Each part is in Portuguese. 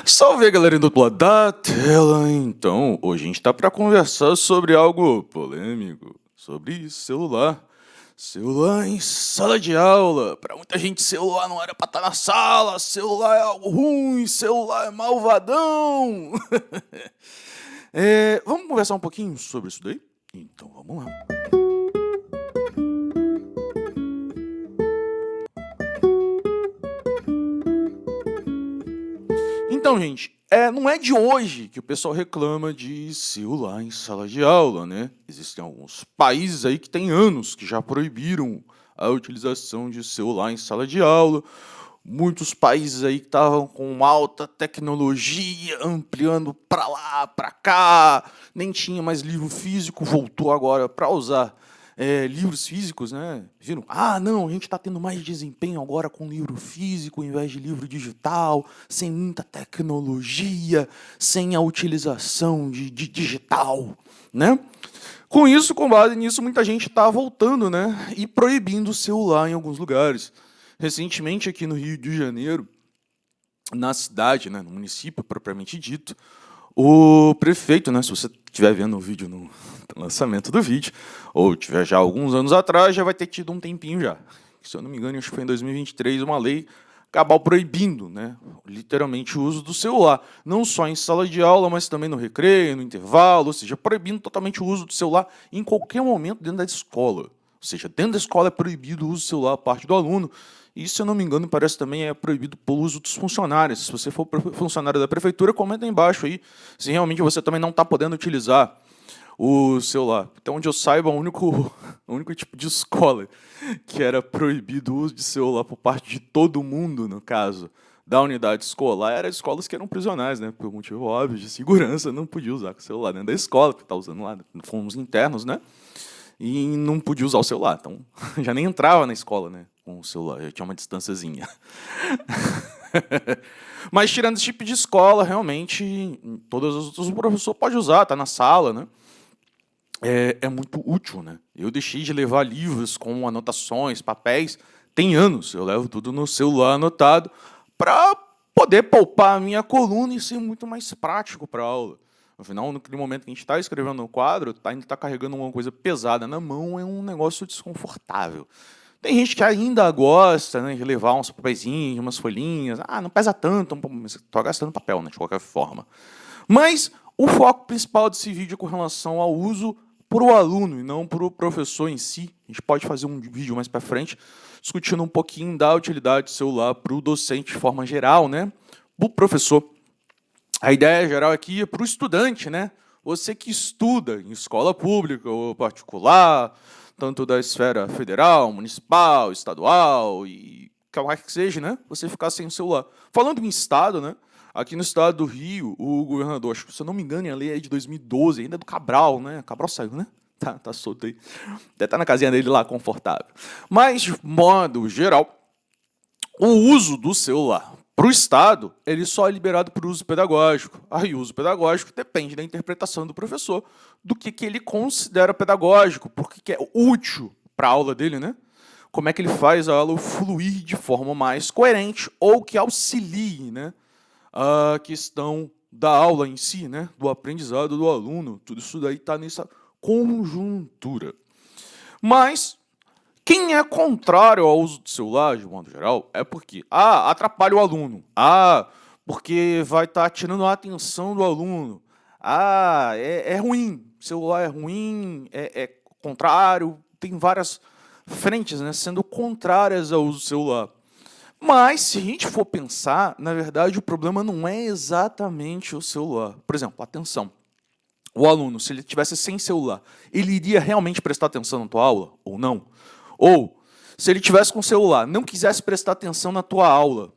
Salve, galerinha do outro lado da tela. Então, hoje a gente tá para conversar sobre algo polêmico, sobre celular. Celular em sala de aula. Para muita gente, celular não era para estar na sala, celular é algo ruim, celular é malvadão. Vamos conversar um pouquinho sobre isso daí? Então, vamos lá. Então, gente, não é de hoje que o pessoal reclama de celular em sala de aula, né? Existem alguns países aí que têm anos que já proibiram a utilização de celular em sala de aula. Muitos países aí que estavam com alta tecnologia, ampliando para lá, para cá, nem tinha mais livro físico, voltou agora para usar livros físicos, né? Viram? Ah, não, a gente está tendo mais desempenho agora com livro físico, ao invés de livro digital, sem muita tecnologia, sem a utilização de digital, né? Com isso, com base nisso, muita gente está voltando, né? E proibindo o celular em alguns lugares. Recentemente, aqui no Rio de Janeiro, na cidade, né, no município propriamente dito, o prefeito, né, se você estiver vendo o vídeo no lançamento do vídeo, ou tiver já alguns anos atrás, já vai ter tido um tempinho já. Se eu não me engano, acho que foi em 2023, uma lei acabou proibindo, né, literalmente o uso do celular. Não só em sala de aula, mas também no recreio, no intervalo, ou seja, proibindo totalmente o uso do celular em qualquer momento dentro da escola. Ou seja, dentro da escola é proibido o uso do celular por parte do aluno. E, se eu não me engano, parece também é proibido pelo uso dos funcionários. Se você for funcionário da prefeitura, comenta aí embaixo aí se realmente você também não está podendo utilizar o celular. Então, onde eu saiba, o único tipo de escola que era proibido o uso de celular por parte de todo mundo, no caso, da unidade escolar, eram escolas que eram prisionais, né? Por motivo óbvio de segurança, não podia usar o celular dentro da escola, que está usando lá, fomos internos, né? E não podia usar o celular. Então, já nem entrava na escola, né, com o celular, já tinha uma distânciazinha. Mas, tirando esse tipo de escola, realmente, todos os outros o professor pode usar, tá na sala, né? É muito útil, né? Eu deixei de levar livros com anotações, papéis, tem anos. Eu levo tudo no celular anotado para poder poupar a minha coluna e ser muito mais prático para a aula. Afinal, naquele momento que a gente está escrevendo no quadro, ainda está carregando uma coisa pesada na mão, é um negócio desconfortável. Tem gente que ainda gosta, né, de levar uns papeizinhos, umas folhinhas. Ah, não pesa tanto, estou gastando papel, né, de qualquer forma. Mas o foco principal desse vídeo é com relação ao uso para o aluno e não para o professor em si. A gente pode fazer um vídeo mais para frente discutindo um pouquinho da utilidade do celular para o docente de forma geral, né? Para o professor. A ideia geral aqui é para o estudante, né? Você que estuda em escola pública ou particular, tanto da esfera federal, municipal, estadual e qualquer que seja, né? Você ficar sem o celular. Falando em estado, né? Aqui no estado do Rio, o governador, acho que, se eu não me engano, a lei é de 2012, ainda é do Cabral, né? Cabral saiu, né? Tá solto aí. Deve estar na casinha dele lá, confortável. Mas, de modo geral, o uso do celular para o Estado, ele só é liberado para uso pedagógico. Aí o uso pedagógico depende da interpretação do professor, do que ele considera pedagógico, porque que é útil para a aula dele, né? Como é que ele faz a aula fluir de forma mais coerente ou que auxilie, né, a questão da aula em si, né, do aprendizado do aluno. Tudo isso daí está nessa conjuntura. Mas quem é contrário ao uso do celular, de modo geral, é porque atrapalha o aluno. Porque vai estar tirando a atenção do aluno. É ruim. O celular é ruim, é contrário. Tem várias frentes, né, sendo contrárias ao uso do celular. Mas, se a gente for pensar, na verdade, o problema não é exatamente o celular. Por exemplo, atenção. O aluno, se ele tivesse sem celular, ele iria realmente prestar atenção na tua aula ou não? Ou, se ele tivesse com o celular, não quisesse prestar atenção na tua aula,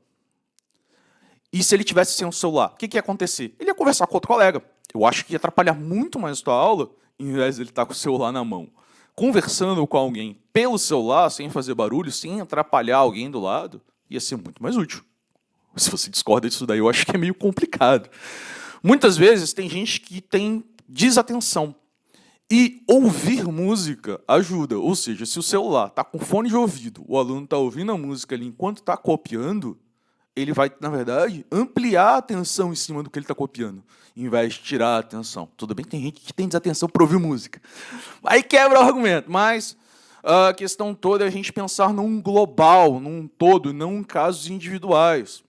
e se ele tivesse sem o celular, o que ia acontecer? Ele ia conversar com outro colega. Eu acho que ia atrapalhar muito mais a tua aula, em vez de ele estar com o celular na mão. Conversando com alguém pelo celular, sem fazer barulho, sem atrapalhar alguém do lado, ia ser muito mais útil. Se você discorda disso daí, eu acho que é meio complicado. Muitas vezes tem gente que tem desatenção. E ouvir música ajuda. Ou seja, se o celular está com fone de ouvido, o aluno está ouvindo a música ali enquanto está copiando, ele vai, na verdade, ampliar a atenção em cima do que ele está copiando, em vez de tirar a atenção. Tudo bem que tem gente que tem desatenção para ouvir música. Aí quebra o argumento, mas a questão toda é a gente pensar num global, num todo, não em casos individuais,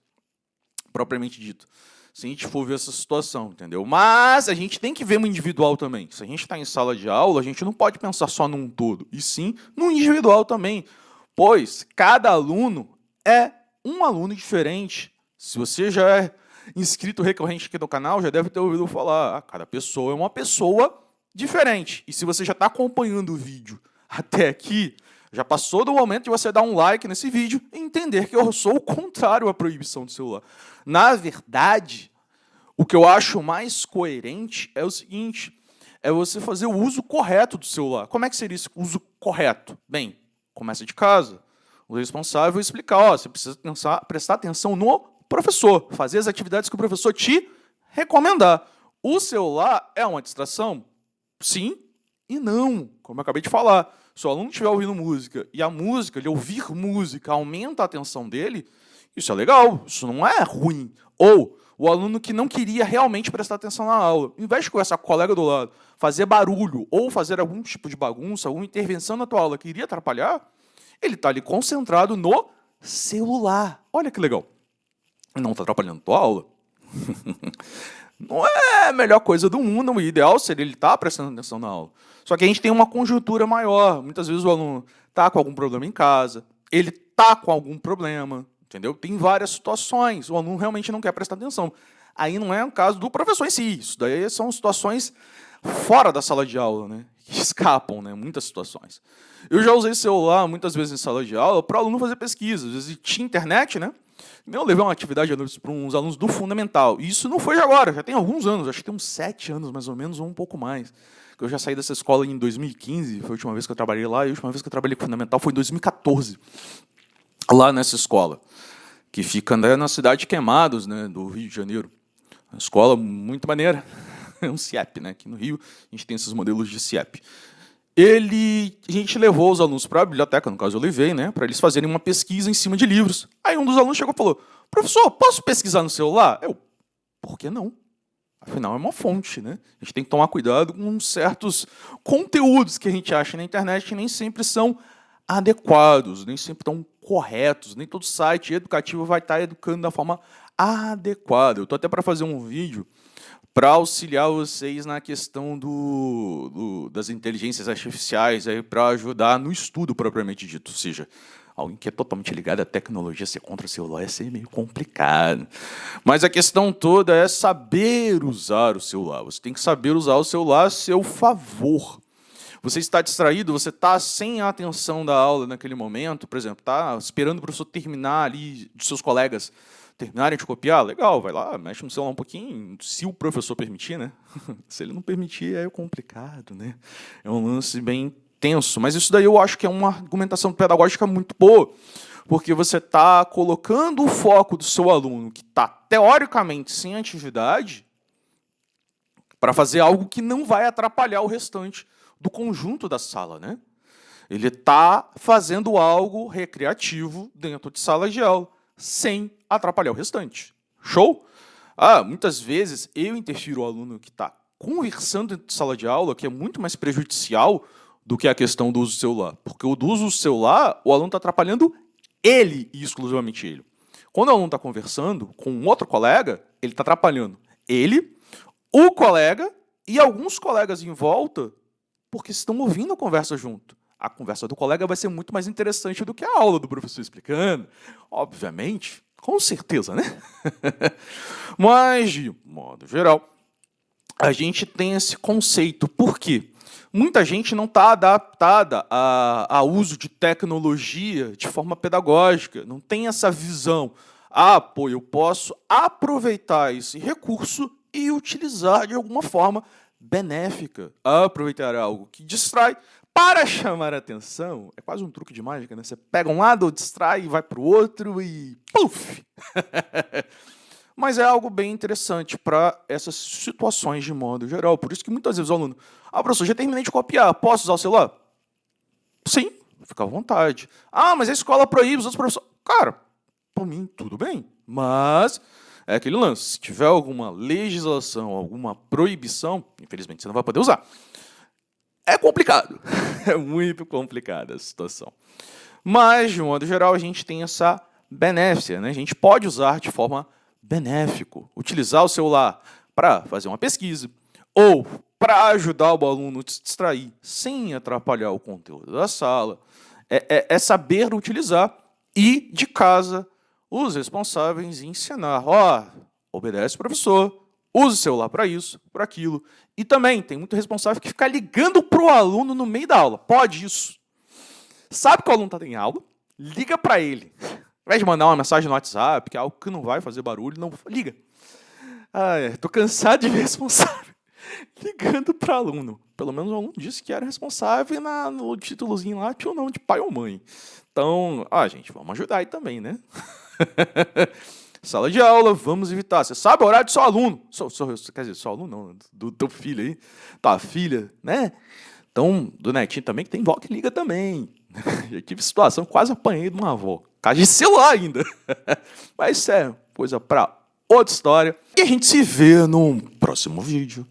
propriamente dito. Se a gente for ver essa situação, entendeu? Mas a gente tem que ver no individual também. Se a gente está em sala de aula, a gente não pode pensar só num todo, e sim no individual também, pois cada aluno é um aluno diferente. Se você já é inscrito recorrente aqui no canal, já deve ter ouvido falar, cada pessoa é uma pessoa diferente. E se você já está acompanhando o vídeo até aqui, já passou do momento de você dar um like nesse vídeo e entender que eu sou o contrário à proibição do celular. Na verdade, o que eu acho mais coerente é o seguinte, é você fazer o uso correto do celular. Como é que seria esse uso correto? Bem, começa de casa. O responsável vai explicar, você precisa prestar atenção no professor, fazer as atividades que o professor te recomendar. O celular é uma distração? Sim e não, como eu acabei de falar. Se o aluno estiver ouvindo música e a música, ele ouvir música, aumenta a atenção dele, isso é legal, isso não é ruim. Ou o aluno que não queria realmente prestar atenção na aula, ao invés de conversar com o colega do lado, fazer barulho ou fazer algum tipo de bagunça, alguma intervenção na tua aula que iria atrapalhar, ele está ali concentrado no celular. Olha que legal. Não está atrapalhando a tua aula. Não é a melhor coisa do mundo, o ideal seria ele estar prestando atenção na aula. Só que a gente tem uma conjuntura maior. Muitas vezes o aluno está com algum problema em casa, ele está com algum problema, entendeu? Tem várias situações, o aluno realmente não quer prestar atenção. Aí não é o caso do professor em si, isso daí são situações fora da sala de aula, né? Que escapam, né? Muitas situações. Eu já usei celular muitas vezes em sala de aula para o aluno fazer pesquisa. Às vezes tinha internet, né? Eu levei uma atividade para uns alunos do fundamental. E isso não foi de agora, já tem alguns anos, acho que tem uns 7 anos mais ou menos, ou um pouco mais. Eu já saí dessa escola em 2015, foi a última vez que eu trabalhei lá, e a última vez que eu trabalhei com fundamental foi em 2014, lá nessa escola, que fica na cidade de Queimados, né, do Rio de Janeiro. Uma escola muito maneira, é um CIEP, né? Aqui no Rio a gente tem esses modelos de CIEP. A gente levou os alunos para a biblioteca, no caso eu levei, né, para eles fazerem uma pesquisa em cima de livros. Aí um dos alunos chegou e falou, professor, posso pesquisar no celular? Por que não? Afinal, é uma fonte, né? A gente tem que tomar cuidado com certos conteúdos que a gente acha na internet que nem sempre são adequados, nem sempre estão corretos, nem todo site educativo vai estar educando da forma adequada. Eu estou até para fazer um vídeo para auxiliar vocês na questão das inteligências artificiais, para ajudar no estudo propriamente dito. Ou seja, alguém que é totalmente ligado à tecnologia ser contra o celular ia ser meio complicado. Mas a questão toda é saber usar o celular. Você tem que saber usar o celular a seu favor. Você está distraído, você está sem a atenção da aula naquele momento, por exemplo, está esperando o professor terminar ali, dos seus colegas terminarem de copiar, legal, vai lá, mexe no celular um pouquinho, se o professor permitir, né? Se ele não permitir, é complicado, né? É um lance bem tenso, mas isso daí eu acho que é uma argumentação pedagógica muito boa, porque você está colocando o foco do seu aluno, que está teoricamente sem atividade, para fazer algo que não vai atrapalhar o restante do conjunto da sala, né? Ele está fazendo algo recreativo dentro de sala de aula, sem atrapalhar o restante. Show? Muitas vezes eu interfiro o aluno que está conversando dentro de sala de aula, que é muito mais prejudicial do que a questão do uso do celular. Porque o do uso do celular, o aluno está atrapalhando ele e exclusivamente ele. Quando o aluno está conversando com um outro colega, ele está atrapalhando ele, o colega e alguns colegas em volta, porque estão ouvindo a conversa junto. A conversa do colega vai ser muito mais interessante do que a aula do professor explicando. Obviamente, com certeza, né? Mas, de modo geral, a gente tem esse conceito. Por quê? Muita gente não está adaptada ao uso de tecnologia de forma pedagógica, não tem essa visão. Eu posso aproveitar esse recurso e utilizar de alguma forma benéfica. Aproveitar algo que distrai para chamar a atenção. É quase um truque de mágica, né? Você pega um lado, distrai, vai para o outro e... puf! Mas é algo bem interessante para essas situações de modo geral. Por isso que muitas vezes o aluno... professor, já terminei de copiar, posso usar o celular? Sim, fica à vontade. Mas a escola proíbe os outros professores... Cara, por mim, tudo bem. Mas é aquele lance, se tiver alguma legislação, alguma proibição, infelizmente você não vai poder usar. É complicado, é muito complicada a situação. Mas, de um modo geral, a gente tem essa benéfica, né? A gente pode usar de forma benéfica, utilizar o celular para fazer uma pesquisa ou para ajudar o aluno a se distrair sem atrapalhar o conteúdo da sala. É saber utilizar e, de casa, os responsáveis ensinar. Obedece o professor, use o celular para isso, para aquilo. E também tem muito responsável que fica ligando para o aluno no meio da aula. Pode isso. Sabe que o aluno está em aula, liga para ele. Ao invés de mandar uma mensagem no WhatsApp, que é algo que não vai fazer barulho, não, liga. Tô cansado de ver responsável ligando para aluno. Pelo menos o aluno disse que era responsável no títulozinho lá, tinha ou não, de pai ou mãe. Então, gente, vamos ajudar aí também, né? Sala de aula, vamos evitar. Você sabe o horário do seu aluno. Quer dizer, seu aluno não, do teu filho aí. Tua filha, né? Então, do netinho também, que tem vó que liga também. Já tive situação, quase apanhei de uma avó. Caso de celular ainda. Mas isso é coisa pra outra história. E a gente se vê num próximo vídeo.